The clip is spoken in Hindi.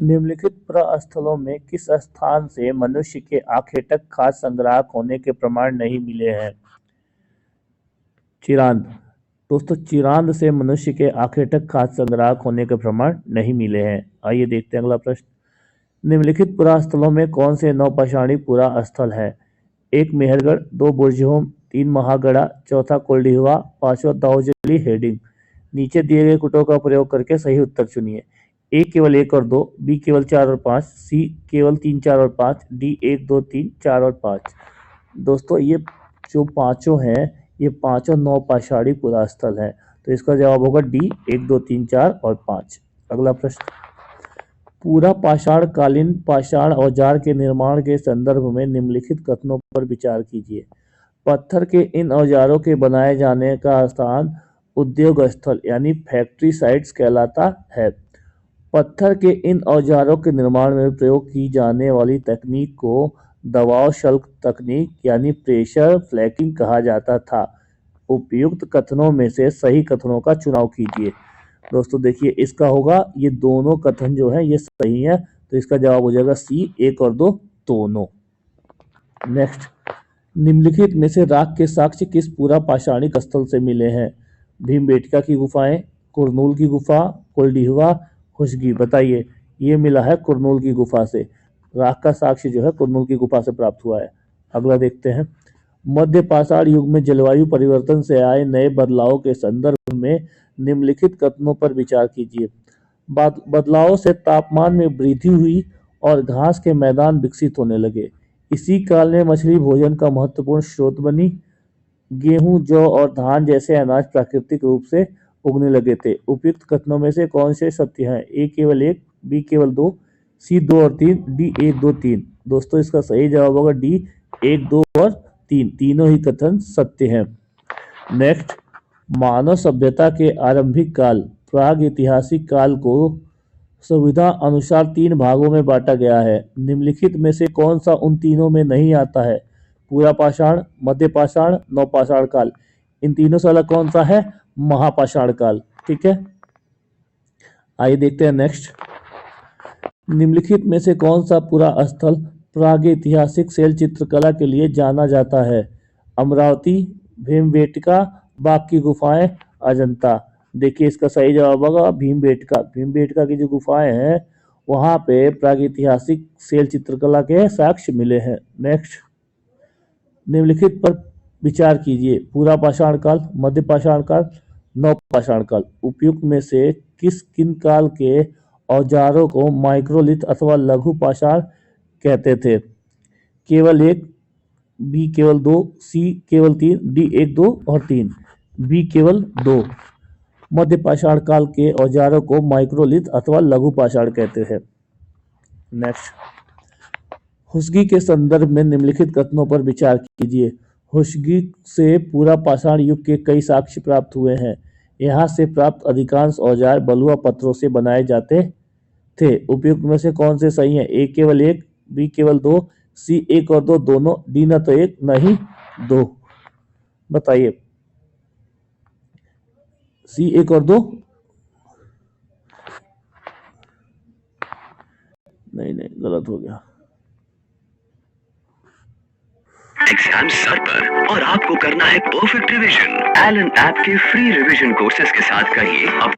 निम्नलिखित प्रस्थलों में किस स्थान से मनुष्य के आखेटक खाद्य संग्राहक होने के प्रमाण नहीं मिले हैं? चिरांद। दोस्तों, चिरांद से मनुष्य के आखेटक खाद्य संग्राहक होने के प्रमाण नहीं मिले हैं। आइए देखते हैं अगला प्रश्न। निम्नलिखित पुरास्थलों में कौन से नौपाषाणी पुरा स्थल है? 1 मेहरगढ़, 2 बुर्जहोम, 3 महागढ़ा, चौथा कोल्डिहवा, 5वां दाऊजली हेडिंग। नीचे दिए गए कुटों का प्रयोग करके सही उत्तर चुनिए। ए केवल 1 और 2, बी केवल 4 और 5, सी केवल 3, 4 और 5, डी 1, 2, 3, 4 और 5। दोस्तों, ये जो पांचों हैं, ये पांचों नौपाषाणी पुरास्थल है, तो इसका जवाब होगा डी 1, 2, 3, 4 और 5। अगला प्रश्न। पूरा पाषाण कालीन पाषाण औजार के निर्माण के संदर्भ में निम्नलिखित कथनों पर विचार कीजिए। पत्थर के इन औजारों के बनाए जाने का स्थान उद्योग स्थल यानी फैक्ट्री साइट्स कहलाता है। पत्थर के इन औजारों के निर्माण में प्रयोग की जाने वाली तकनीक को दबाव शल्क तकनीक यानी प्रेशर फ्लैकिंग कहा जाता था। उपयुक्त कथनों में से सही कथनों का चुनाव कीजिए। दोस्तों देखिए, इसका होगा, ये दोनों कथन जो है ये सही है, तो इसका जवाब हो जाएगा सी 1 और 2 दोनों। नेक्स्ट। निम्नलिखित में से राख के साक्ष्य किस पूरा पाषाणिक स्थल से मिले हैं? भीमबेटका की गुफाएं, कुरनूल की गुफा, कोल्डिहवा, खुशगी। बताइए, ये मिला है कुरनूल की गुफा से। राख का साक्ष्य जो है कुरनूल की गुफा से प्राप्त हुआ है। अगला देखते हैं। मध्य पाषाण युग में जलवायु परिवर्तन से आए नए बदलावों के संदर्भ में निम्नलिखित कथनों पर विचार कीजिए। बदलावों से तापमान में वृद्धि हुई और घास के मैदान विकसित होने लगे। इसी काल में मछली भोजन का महत्वपूर्ण स्रोत बनी। गेहूं, जौ और धान जैसे अनाज प्राकृतिक रूप से उगने लगे थे। उपयुक्त कथनों में से कौन से सत्य हैं? ए केवल 1, बी केवल 2, सी 2 और 3, डी 1, 2, 3। दोस्तों, इसका सही जवाब होगा डी 1, 2 और 3, तीनों ही कथन सत्य हैं। नेक्स्ट। मानव सभ्यता के आरंभिक काल प्राग ऐतिहासिक काल को सुविधा अनुसार 3 भागों में बांटा गया है। निम्नलिखित में से कौन सा उन तीनों में नहीं आता है? पूरा पाषाण, मध्य पाषाण, नवपाषाण काल। इन तीनों से अलग कौन सा है? महापाषाण काल। ठीक है, आइए देखते हैं नेक्स्ट। निम्नलिखित में से कौन सा पूरा स्थल प्रागैतिहासिक शैल चित्रकला के लिए जाना जाता है? अमरावती, भीमबेटका, बाघ की गुफाएं, अजंता। देखिए, इसका सही जवाब होगा भीमबेटका। भीमबेटका की जो गुफाएं हैं वहां पे प्रागैतिहासिक शैल चित्रकला के साक्ष्य मिले हैं। नेक्स्ट। निम्नलिखित पर विचार कीजिए। पूरा पाषाण काल, मध्य पाषाण काल, नवपाषाण काल। उपयुक्त में से किन काल के औजारों को माइक्रोलिथ अथवा लघु पाषाण कहते थे? केवल 1, बी केवल 2, सी केवल 3, डी 1, 2 और 3, बी केवल 2। मध्य पाषाण काल के औजारों को माइक्रोलिथ अथवा लघु पाषाण कहते हैं। नेक्स्ट। खुशगी के संदर्भ में निम्नलिखित कथनों पर विचार कीजिए। खुशगी से पूरा पाषाण युग के कई साक्ष्य प्राप्त हुए हैं। यहाँ से प्राप्त अधिकांश औजार बलुआ पत्थरों से बनाए जाते थे। उपयुक्त में से कौन से सही हैं? ए केवल 1, बी केवल 2, सी 1 और 2 दोनों, डी न तो 1 न ही 2। बताइए, सी 1 और 2? नहीं, गलत हो गया। एग्जाम सर पर और आपको करना है परफेक्ट रिवीजन। एलन ऐप के फ्री रिवीजन कोर्सेज के साथ करिए अब